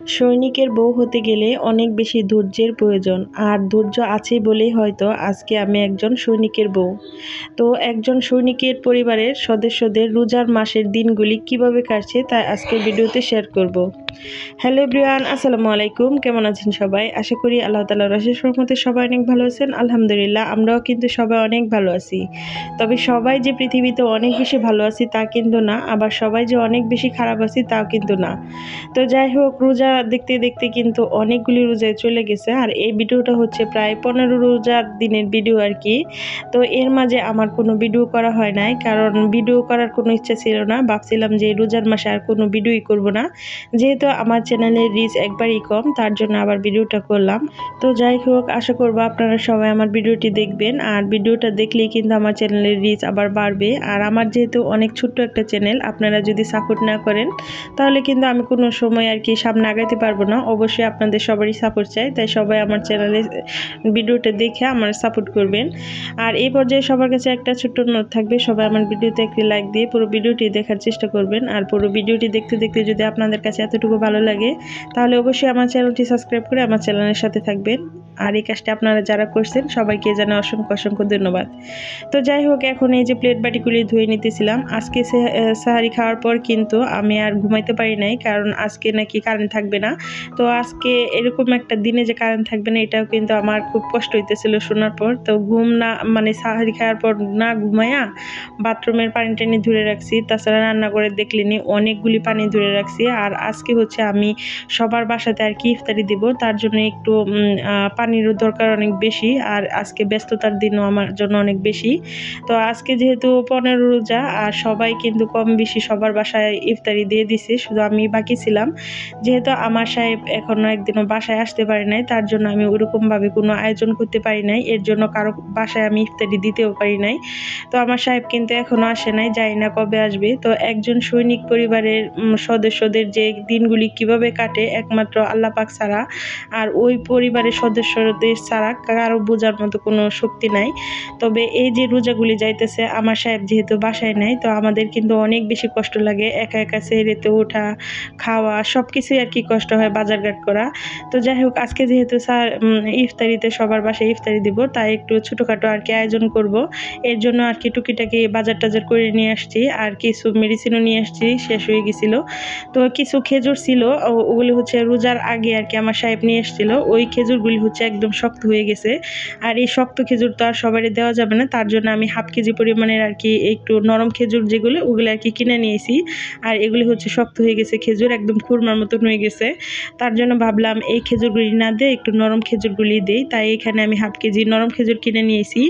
সৈনিকের বউ হতে গেলে অনেক বেশি ধৈর্যের প্রয়োজন, আর ধৈর্য আছে বলেই হয়তো আজকে আমি একজন সৈনিকের বউ। তো একজন সৈনিকের পরিবারের সদস্যদের রোজার মাসের দিনগুলি কিভাবে কাটছে তা আজকে ভিডিওতে শেয়ার করব। হ্যালো এভরিওয়ান, আসসালামু আলাইকুম। কেমন আছেন সবাই? আশা করি আল্লাহ তাআলার অশেষ রহমতে সবাই অনেক ভালো আছেন। আলহামদুলিল্লাহ, আমরাও কিন্তু সবাই অনেক ভালো আছি। তবে সবাই যে পৃথিবীতে অনেক বেশি ভালো আছি তা কিন্তু না, আবার সবাই যে অনেক বেশি খারাপ আছি তাও কিন্তু না। তো যাই হোক, রোজা দেখতে দেখতে কিন্তু অনেকগুলি রোজায় চলে গেছে, আর এই ভিডিওটা হচ্ছে প্রায় 15 রোজার দিনের ভিডিও আর কি। তো এর মাঝে আমার কোনো ভিডিও করা হয় নাই, কারণ ভিডিও করার কোনো ইচ্ছা ছিল না। ভাবছিলাম যে রোজার মাসে আর কোনো ভিডিওই করব না, যেহেতু আমার চ্যানেলের রিচ একবারই কম, তার জন্য আবার ভিডিওটা করলাম। তো যাই হোক, আশা করবো আপনারা সবাই আমার ভিডিওটি দেখবেন, আর ভিডিওটা দেখলেই কিন্তু আমার চ্যানেলের রিচ আবার বাড়বে। আর আমার যেহেতু অনেক ছোট্ট একটা চ্যানেল, আপনারা যদি সাপোর্ট না করেন তাহলে কিন্তু আমি কোনো সময় আর কি সামনে আগাইতে পারবো না। অবশ্যই আপনাদের সবারই সাপোর্ট চাই, তাই সবাই আমার চ্যানেলে ভিডিওটা দেখে আমার সাপোর্ট করবেন। আর এই পর্যায়ে সবার কাছে একটা ছোট্ট নোট থাকবে, সবাই আমার ভিডিওতে একটি লাইক দিয়ে পুরো ভিডিওটি দেখার চেষ্টা করবেন। আর পুরো ভিডিওটি দেখতে দেখতে যদি আপনাদের কাছে এতটুকু ভালো লাগে তাহলে অবশ্যই আমার চ্যানেলটি সাবস্ক্রাইব করে আমার চ্যানেলের সাথে থাকবেন। আর এই কাজটা আপনারা যারা করছেন সবাইকে জানাই অসংখ্য অসংখ্য ধন্যবাদ। তো যাই হোক, এখন এই যে প্লেট বাটিগুলি ধুয়ে নিতেছিলাম। আজকে সাহারি খাওয়ার পর কিন্তু আমি আর ঘুমাইতে পারি নাই, কারণ আজকে নাকি কারেন্ট থাকবে না। তো আজকে এরকম একটা দিনে যে কারেন্ট থাকবে না, এটাও কিন্তু আমার খুব কষ্ট হইতেছিল শোনার পর। তো ঘুম না, মানে সাহারি খাওয়ার পর না ঘুমাইয়া বাথরুমের পানি টানি ধরে রাখছি, তাছাড়া রান্না করে দেখলিনি অনেকগুলি পানি ধরে রাখছি। আর আজকে হচ্ছে আমি সবার বাসাতে আর কি ইফতারি দিব, তার জন্য একটু পানিরও দরকার অনেক বেশি। আর আজকে ব্যস্ততার দিনও আমার জন্য অনেক বেশি। তো আজকে যেহেতু 15 রোজা, আর সবাই কিন্তু কম বেশি সবার বাসায় ইফতারি দিয়ে দিছে, শুধু আমি বাকি ছিলাম। যেহেতু আমার সাহেব এখনো একদিনও বাসায় আসতে পারে নাই, তার জন্য আমি ওরকমভাবে কোনো আয়োজন করতে পারি নাই, এর জন্য কারো বাসায় আমি ইফতারি দিতেও পারি নাই। তো আমার সাহেব কিন্তু এখনো আসে নাই, জানি না কবে আসবে। তো একজন সৈনিক পরিবারের সদস্যদের যে দিনগুলি কিভাবে কাটে একমাত্র আল্লাহ পাক ছাড়া, আর ওই পরিবারের সদস্যদের ছাড়া কারো বোঝার মতো কোনো শক্তি নাই। তবে এই যে রোজাগুলি যাইতেছে, আমার সাহেব যেহেতু বাসায় নাই, তো আমাদের কিন্তু অনেক বেশি কষ্ট লাগে। একা একা সেহরিতে ওঠা, খাওয়া, সব কিছুই আর কি কষ্ট হয়, বাজারঘাট করা। তো যাই হোক, আজকে যেহেতু ইফতারিতে সবার বাসায় ইফতারি দিব, তাই একটু ছোটোখাটো আর কি আয়োজন করব। এর জন্য আর কি টুকিটাকি বাজার টাজার করে নিয়ে আসছি, আর কিছু মেডিসিনও নিয়ে আসছি, শেষ হয়ে গেছিলো। তো কিছু খেজুর ছিল, ওগুলি হচ্ছে রোজার আগে আর কি আমার সাহেব নিয়ে এসেছিল। ওই খেজুরগুলি হচ্ছে একদম শক্ত হয়ে গেছে, আর এই শক্ত খেজুর তো আর সবারই দেওয়া যাবে না, তার জন্য আমি হাফ কেজি পরিমাণের আর কি একটু নরম খেজুর যেগুলো, ওগুলো আর কি কিনে নিয়েছি। আর এগুলি হচ্ছে শক্ত হয়ে গেছে, খেজুর একদম খুরমার মতন হয়ে গেছে। তার জন্য ভাবলাম এই খেজুরগুলি না দিয়ে একটু নরম খেজুরগুলি দিই, তাই এখানে আমি হাফ কেজি নরম খেজুর কিনে নিয়েছি।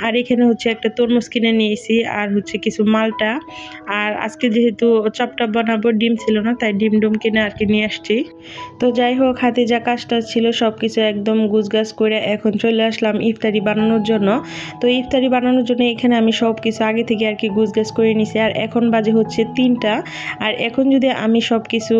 আর এখানে হচ্ছে একটা তরমুজ কিনে নিয়েছি, আর হচ্ছে কিছু মালটা। আর আজকে যেহেতু চপটপ বানাবো, ডিম ছিল না, তাই ডিম কিনে আর কি নিয়ে আসছি। তো যাই হোক, হাতে যা কাজটা ছিল সব কিছু একদম গুছগাছ করে এখন চলে আসলাম ইফতারি বানানোর জন্য। তো ইফতারি বানানোর জন্য এখানে আমি সব কিছু আগে থেকে আর কি গুছগাছ করে নিছি। আর এখন বাজে হচ্ছে 3টা। আর এখন যদি আমি সব কিছু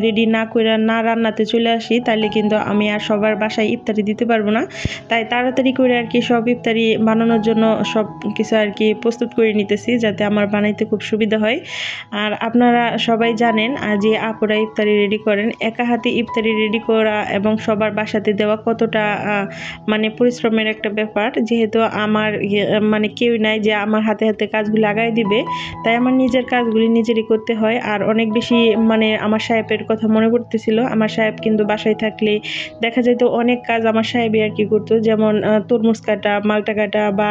রেডি না করে না রান্নাতে চলে আসি, তাহলে কিন্তু আমি আর সবার বাসায় ইফতারি দিতে পারবো না। তাই তাড়াতাড়ি করে আর কি সব ইফতারি বানানোর জন্য সব কিছু আর কি প্রস্তুত করে নিতেছি, যাতে আমার বানাইতে খুব সুবিধা হয়। আর আপনারা সবাই জানেন যে আপুরা ইফতারি রেডি করেন, একা হাতে ইফতারি রেডি করা এবং সবার বাসাতে দেওয়া কতটা মানে পরিশ্রমের একটা ব্যাপার। যেহেতু আমার মানে কেউ নাই যে আমার হাতে হাতে কাজগুলি লাগাই দিবে, তাই আমার নিজের কাজগুলি নিজেরই করতে হয়। আর অনেক বেশি মানে আমার সাহেবের কথা মনে পড়তেছিল। আমার সাহেব কিন্তু বাসায় থাকলে দেখা যেত অনেক কাজ আমার সাহেবই আর কি করতো, যেমন তরমুজ কাটা, মালটা কাটা, বা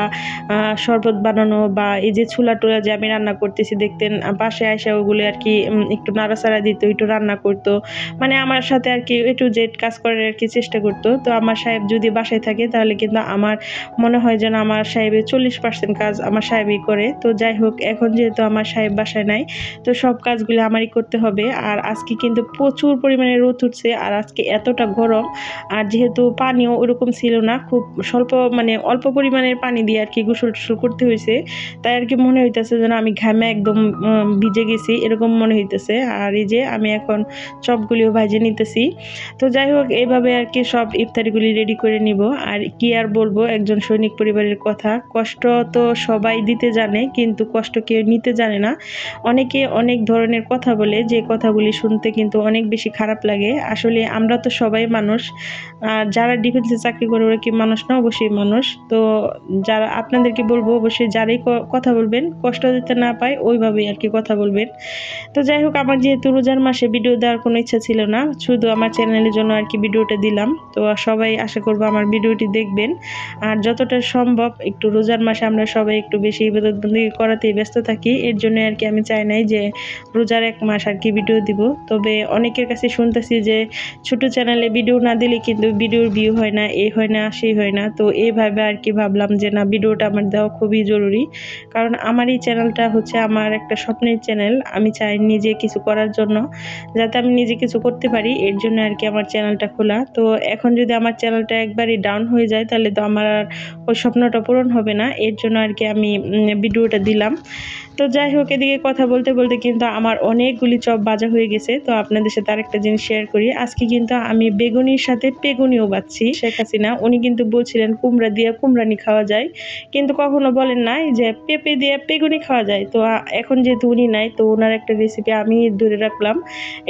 শরবত বানানো, বা এই যে ছোলা টোলা যে আমি রান্না করতেছি দেখতেন, পাশে আসা ওগুলো আর কি একটু নাড়াচাড়া দিত, একটু রান্না করতো, মানে আমার সাথে আর কি একটু জেড কাজ করার আর কি চেষ্টা করতো। তো আমার সাহেব যদি বাসায় থাকে তাহলে কিন্তু আমার মনে হয় যেন আমার সাহেবের 40% কাজ আমার সাহেবই করে। তো যাই হোক, এখন যেহেতু আমার সাহেব বাসায় নাই, তো সব কাজগুলো আমারই করতে হবে। আর আজকে কিন্তু প্রচুর পরিমাণে রোদ উঠছে, আর আজকে এতটা গরম। আর যেহেতু পানিও ওরকম ছিল না, খুব স্বল্প মানে অল্প পরিমাণের পানি দিয়ে আর কি গোসল টোসল করতে হয়েছে, তাই আর কি মনে হইতেছে যেন আমি ঘামে একদম ভিজে গেছি, এরকম মনে হইতেছে। আর এই যে আমি এখন চপগুলিও ভাজে নিতেছি। তো যাই হোক, এইভাবে আর কি সব ইফতারিগুলি ইফতারিগুলি রেডি করে নিব। আর কি আর বলবো একজন সৈনিক পরিবারের কথা, কষ্ট তো সবাই দিতে জানে কিন্তু কষ্ট কেউ নিতে জানে না। অনেকে অনেক ধরনের কথা বলে, যে কথাগুলি শুনতে কিন্তু অনেক বেশি খারাপ লাগে। আসলে আমরা তো সবাই মানুষ, যারা ডিফেন্সে চাকরি করে ওরা কি মানুষ না? অবশ্যই মানুষ। তো যারা আপনাদেরকে বলবো অবশ্যই যারাই কথা বলবেন কষ্ট দিতে না পায় ওইভাবেই আর কি কথা বলবেন। তো যাই হোক, আমার যেহেতু রোজার মাসে ভিডিও দেওয়ার কোনো ইচ্ছা ছিল না, শুধু আমার চ্যানেলের জন্য আর কি ভিডিওটা দিলাম। তো সবাই আশা করবো আমার ভিডিওটি দেখবেন। আর যতটা সম্ভব একটু রোজার মাসে আমরা সবাই একটু বেশি ইবাদতবন্দি করাতেই ব্যস্ত থাকি, এর জন্য আর কি আমি চাই নাই যে রোজার 1 মাস আর কি ভিডিও দিব। তবে অনেকের কাছে শুনতেছি যে ছোট চ্যানেলে ভিডিও না দিলে কিন্তু ভিডিওর ভিউ হয় না, এই হয় না সেই হয় না। তো এইভাবে আর কি ভাবলাম যে না, ভিডিওটা আমার দেওয়া খুবই জরুরি, কারণ আমার এই চ্যানেলটা হচ্ছে আমার একটা স্বপ্নের চ্যানেল। আমি চাই নিজে কিছু করার জন্য, যাতে আমি নিজে কিছু করতে পারি, এর জন্য আর কি আমার চ্যানেলটা খোলা। তো এখন যদি আমার চ্যানেলটা একবারই ডাউন হয়ে যায় তাহলে তো আমার আর ওই স্বপ্নটা পূরণ হবে না, এর জন্য আর কি আমি ভিডিওটা দিলাম। তো যাই হোক, এদিকে কথা বলতে বলতে কিন্তু আমার অনেকগুলি চপ ভাজা হয়ে গেছে। তো আপনাদের সাথে আরেকটা জিনিস শেয়ার করি, আজকে কিন্তু আমি বেগুনির সাথে পেগুনিও বাচ্ছি। শেখ হাসিনা উনি কিন্তু বলছিলেন কুমড়া দিয়ে কুমড়ানি খাওয়া যায়, কিন্তু কখনো বলেন নাই যে পেঁপে দিয়ে পেগুনি খাওয়া যায়। তো এখন যেহেতু উনি নাই, তো ওনার একটা রেসিপি আমি ধরে রাখলাম,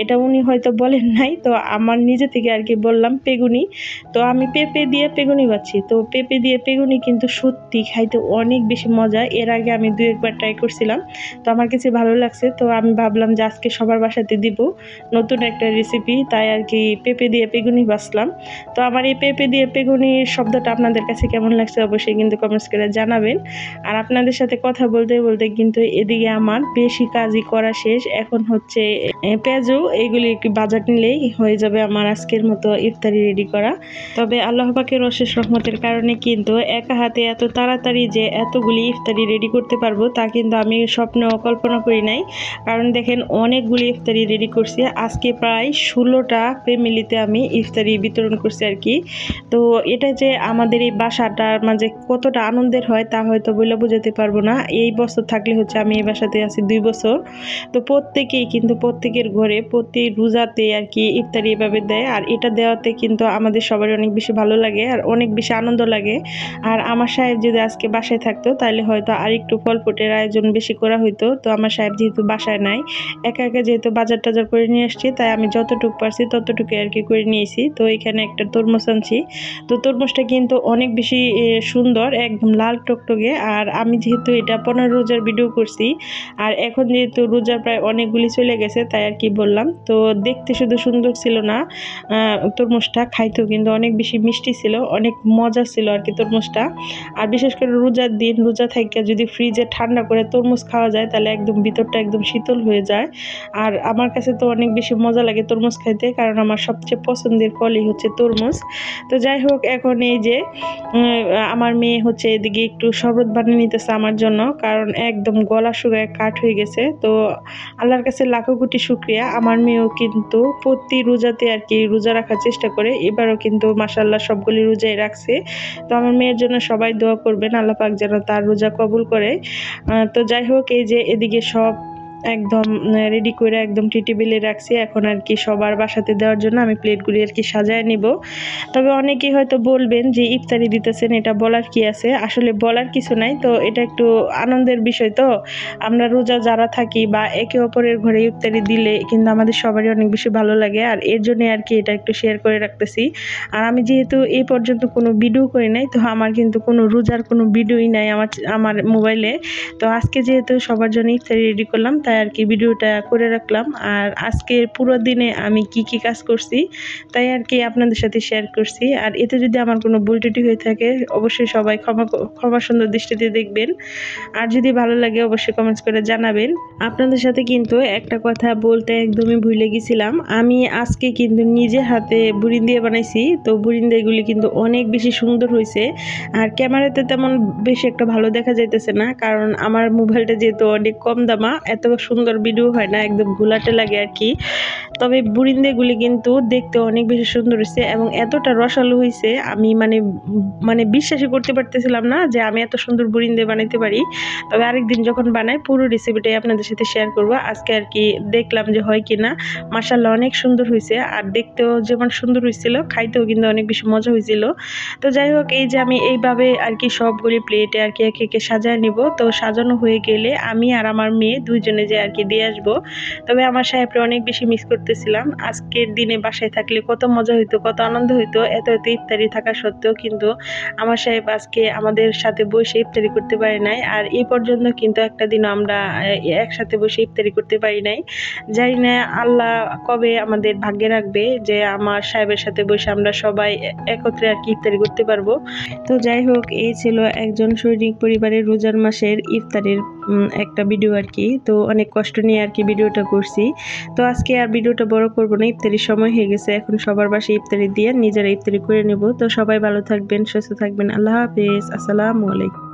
এটা উনি হয়তো বলেন নাই, তো আমার নিজে থেকে আর কি বললাম পেগুনি। তো আমি পেঁপে দিয়ে পেগুনি বাচ্ছি। তো পেঁপে দিয়ে পেগুনি কিন্তু সত্যি খাইতে অনেক বেশি মজা। এর আগে আমি 2-1 বার ট্রাই করছিলাম, তো আমার কাছে ভালো লাগছে। তো আমি ভাবলাম যে আজকে সবার বাসাতে দিব নতুন একটা রেসিপি, তাই আর কি পেঁপে দিয়ে পেগুনি বাছলাম। তো আমার এই পেঁপে দিয়ে পেগুনির শব্দটা আপনাদের কাছে কেমন লাগছে অবশ্যই কিন্তু কমেন্টস করে জানাবেন। আর আপনাদের সাথে কথা বলতে বলতে কিন্তু এদিকে আমার বেশি কাজই করা শেষ। এখন হচ্ছে পেঁয়াজু এইগুলি একটু বাজার নিলেই হয়ে যাবে আমার আজকের মতো ইফতারি রেডি করা। তবে আল্লাহ পাকের অশেষ রহমতের কারণে কিন্তু একা হাতে এত তাড়াতাড়ি যে এতগুলি ইফতারি রেডি করতে পারবো তা কিন্তু আমি স্বপ্নেও কল্পনা করি নাই। কারণ দেখেন অনেকগুলি ইফতারি রেডি করছি, আজকে প্রায় 16টা ফ্যামিলিতে আমি ইফতারি বিতরণ করছি আর কি। তো এটা যে আমাদের এই বাসাটার মাঝে কতটা আনন্দের হয় তা হয়তো বলে বোঝাতে পারবো না। এই বছর থাকলে হচ্ছে আমি এই বাসাতে আছি 2 বছর। তো প্রত্যেকেই কিন্তু প্রত্যেকের ঘরে প্রতি রোজাতে আর কি ইফতারি এভাবে দেয়, আর এটা দেওয়াতে কিন্তু আমাদের সবারই অনেক বেশি ভালো লাগে আর অনেক বেশি আনন্দ লাগে। আর আমার সাহেব যদি আজকে বাসায় থাকতো তাহলে হয়তো আর একটু ফলফুটের আয়োজন বেশি করা হইতো। তো আমার সাহেব যেহেতু বাসায় নাই, একা একা যেহেতু বাজার টাজার করে নিয়ে আসছি, তাই আমি যতটুকু পারছি ততটুকু আর কি করে নিয়েছি। তো এখানে একটা তরমুজ আনছি। তো তরমুজটা কিন্তু অনেক বেশি সুন্দর, একদম লাল টকটকে। আর আমি যেহেতু এটা 15 রোজার ভিডিও করছি, আর এখন যেহেতু রোজার প্রায় অনেকগুলি চলে গেছে, তাই আর কি বললাম। তো দেখতে শুধু সুন্দর ছিল না, তরমুজটা খাইতেও কিন্তু অনেক বেশি মিষ্টি ছিল, অনেক মজা ছিল আর কি তরমুজটা। আর বিশেষ করে রোজার দিন রোজা থেকে যদি ফ্রিজে ঠান্ডা করে তরমুজ খাওয়া যায় তাহলে একদম ভিতরটা একদম শীতল হয়ে যায়। আর আমার কাছে তো অনেক বেশি মজা লাগে তরমুজ খাইতে, কারণ আমার সবচেয়ে পছন্দের ফলই হচ্ছে তরমুজ। তো যাই হোক, এখন এই যে আমার মেয়ে হচ্ছে এদিকে একটু শরবত বানিয়ে নিতেছে আমার জন্য, কারণ একদম গলা শুকায় কাঠ হয়ে গেছে। তো আল্লাহর কাছে লাখো কোটি শুকরিয়া, আমার মেয়েও কিন্তু প্রতি রোজাতে আর কি রোজা রাখার চেষ্টা করে, এবারও কিন্তু মাশাআল্লাহ সবগুলি রোজাই রাখছে। তো আমার মেয়ের জন্য সবাই দোয়া করবেন, আল্লাহ পাক যেন তার রোজা কবুল করে। তো যাই হোক, এই যে এদিকে সব একদম রেডি করে একদম টি টেবিলে রাখছি। এখন আর কি সবার বাসাতে দেওয়ার জন্য আমি প্লেটগুলি আর কি সাজায় নিব। তবে অনেকেই হয়তো বলবেন যে ইফতারি দিতেছেন, এটা বলার কি আছে? আসলে বলার কিছু নাই। তো এটা একটু আনন্দের বিষয়। তো আমরা রোজা যারা থাকি বা একে অপরের ঘরে ইফতারি দিলে কিন্তু আমাদের সবারই অনেক বেশি ভালো লাগে, আর এর জন্য আর কি এটা একটু শেয়ার করে রাখতেছি। আর আমি যেহেতু এই পর্যন্ত কোনো ভিডিও করি নাই, তো আমার কিন্তু কোনো রোজার কোনো ভিডিওই নাই আমার মোবাইলে। তো আজকে যেহেতু সবার জন্য ইফতারি রেডি করলাম, তাই আর কি ভিডিওটা করে রাখলাম। আর আজকের পুরো দিনে আমি কি কি কাজ করছি তাই আর কি আপনাদের সাথে শেয়ার করছি। আর এতে যদি আমার কোনো ভুল ত্রুটি হয়ে থাকে অবশ্যই সবাই ক্ষমা সুন্দর দৃষ্টিতে দেখবেন। আর যদি ভালো লাগে অবশ্যই কমেন্টস করে জানাবেন। আপনাদের সাথে কিন্তু একটা কথা বলতে একদমই ভুলে গেছিলাম, আমি আজকে কিন্তু নিজে হাতে বুরিন্দিয়া বানাইছি। তো বুরিন্দিয়াগুলি কিন্তু অনেক বেশি সুন্দর হয়েছে, আর ক্যামেরাতে তেমন বেশি একটা ভালো দেখা যাইতেছে না, কারণ আমার মোবাইলটা যেহেতু অনেক কম দামা, এত সুন্দর ভিডিও হয় না, একদম ঘোলাটে লাগে আর কি। তবে বুরিন্দেগুলি কিন্তু দেখতে অনেক বেশি সুন্দর হয়েছে এবং এতটা রসালো হয়েছে, আমি মানে বিশ্বাসই করতে পারতেছিলাম না যে আমি এত সুন্দর বুরিন্দে বানাইতে পারি। তবে আরেকদিন যখন বানাই পুরো রেসিপিটাই আপনাদের সাথে শেয়ার করব। আজকে আর কি দেখলাম যে হয় কিনা। মাশাআল্লাহ অনেক সুন্দর হয়েছে, আর দেখতেও যেমন সুন্দর হয়েছিল, খাইতেও কিন্তু অনেক বেশি মজা হয়েছিল। তো যাই হোক, এই যে আমি এইভাবে আর কি সবগুলি প্লেটে আর কি একে একে সাজায় নিব। তো সাজানো হয়ে গেলে আমি আর আমার মেয়ে দুইজনে যে আর কি দিয়ে আসবো। তবে আমার সাহেবরা অনেক বেশি মিস করতেছিলাম। আজকের দিনে বাসায় থাকলে কত মজা হইতো, কত আনন্দ হইতো, এত এত ইফতারি থাকা সত্ত্বেও কিন্তু আমার সাহেব আজকে আমাদের সাথে বসে ইফতারি করতে পারে নাই। আর এই পর্যন্ত কিন্তু একটা দিন আমরা একসাথে বসে ইফতারি করতে পারি নাই। জানি না আল্লাহ কবে আমাদের ভাগ্যে রাখবে যে আমার সাহেবের সাথে বসে আমরা সবাই একত্রে আর কি ইফতারি করতে পারবো। তো যাই হোক, এই ছিল একজন সৈনিক পরিবারের রোজার মাসের ইফতারের একটা ভিডিও আর কি। তো অনেক কষ্ট নিয়ে আর কি ভিডিওটা করছি। তো আজকে আর ভিডিওটা বড় করবো না, ইফতারির সময় হয়ে গেছে, এখন সবার বাসায় ইফতারি দিয়ে নিজেরা ইফতারি করে নেব। তো সবাই ভালো থাকবেন, সুস্থ থাকবেন, আল্লাহ হাফেজ, আসসালামু আলাইকুম।